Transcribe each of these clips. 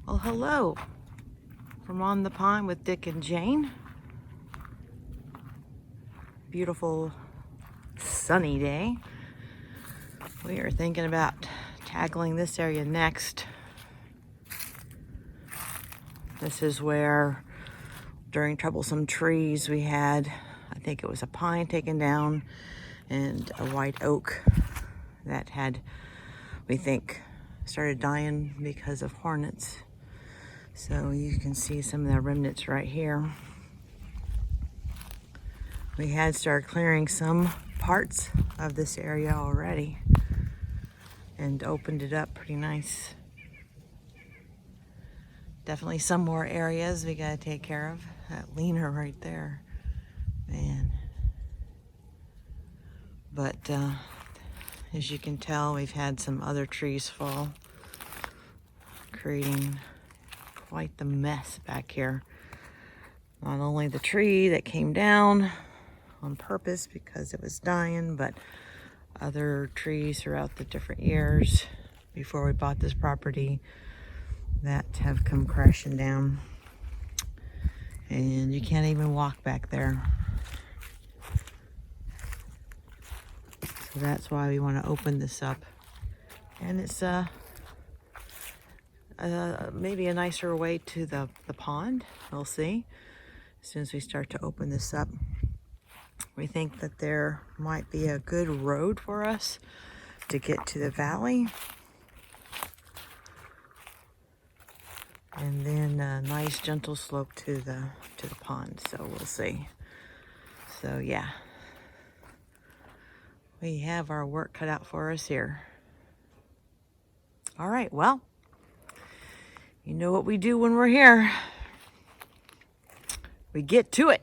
Well, hello from On the Pond with Dick and Jane. Beautiful sunny day. We are thinking about tackling this area next. This is where during troublesome trees we had, I think it was a pine taken down and a white oak that had, we think, started dying because of hornets. So you can see some of the remnants right here. We had started clearing some parts of this area already and opened it up pretty nice. Definitely some more areas we gotta take care of. That leaner right there, man. But as you can tell, we've had some other trees fall, creating quite the mess back here. Not only the tree that came down on purpose because it was dying, but other trees throughout the different years before we bought this property that have come crashing down. And you can't even walk back there. So that's why we want to open this up. And it's maybe a nicer way to the pond. We'll see as soon as we start to open this up. We think that there might be a good road for us to get to the valley, and then a nice gentle slope to the pond. So we'll see. So yeah, we have our work cut out for us here. All right, well, you know what we do when we're here. We get to it.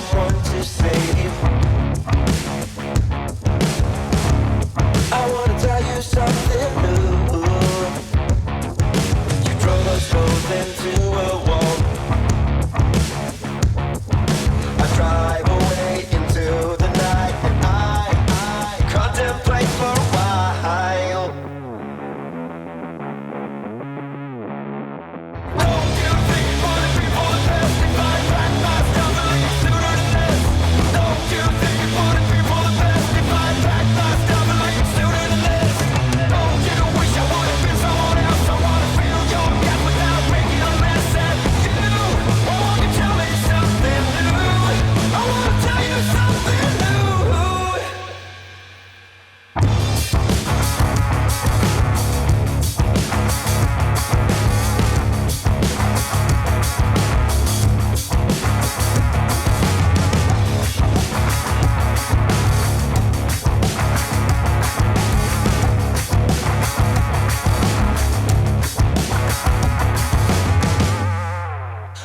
someone to save you. I wanna tell you something new. You drove us both into a wall. I drive away into the night, and I contemplate for a while. Don't you think it would be for the best if I packed my stuff and leave sooner than this? Don't you think it would be for the best if I packed my stuff and leave sooner than this? Don't you wish I would have been someone else? I wanna feel your gap without making a mess at you. Won't you tell me something new? I wanna tell you something new.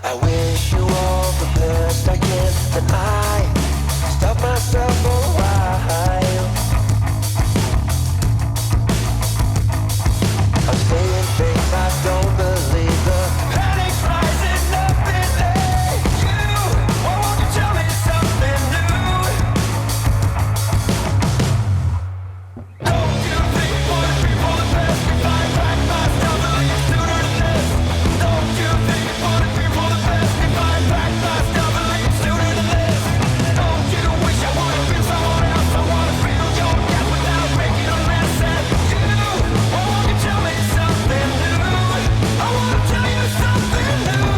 I wish you all the best I can, and I stop myself for a while. I'm saying things I don't believe. The panic's rising up in you. Why won't you tell me something new? Don't you think it would be for the best if I packed my stuff and leave sooner than this? Don't you think it would be for the best if I packed my stuff and leave sooner than this? Don't you wish I would have been someone else? I wanna feel your gap without making a mess at you. Why won't you tell me something new? I wanna tell you something new.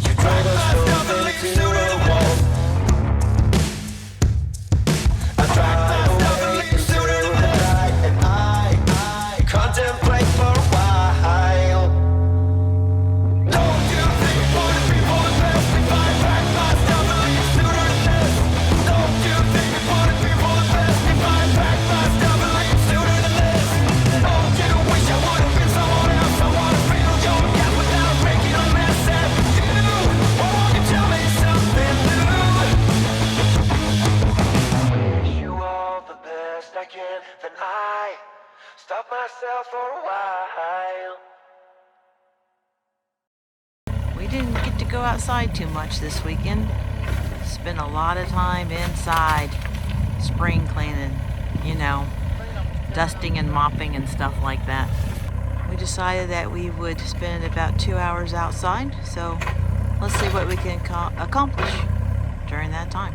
You drove us both into a wall. I drive away into the night, and I contemplate for a while. Don't you think it would be for the best if I packed my stuff and leave sooner than this? Don't you think it would be for the best if I packed my stuff and leave sooner than this? Don't you wish I would have been someone else? I wanna feel your gap without making a mess at you. Why won't you tell me something new? Wish you all the best I can, then I stop myself for a while. We didn't get to go outside too much this weekend. Spent a lot of time inside, spring cleaning, dusting and mopping and stuff like that. We decided that we would spend about 2 hours outside, so let's see what we can accomplish during that time.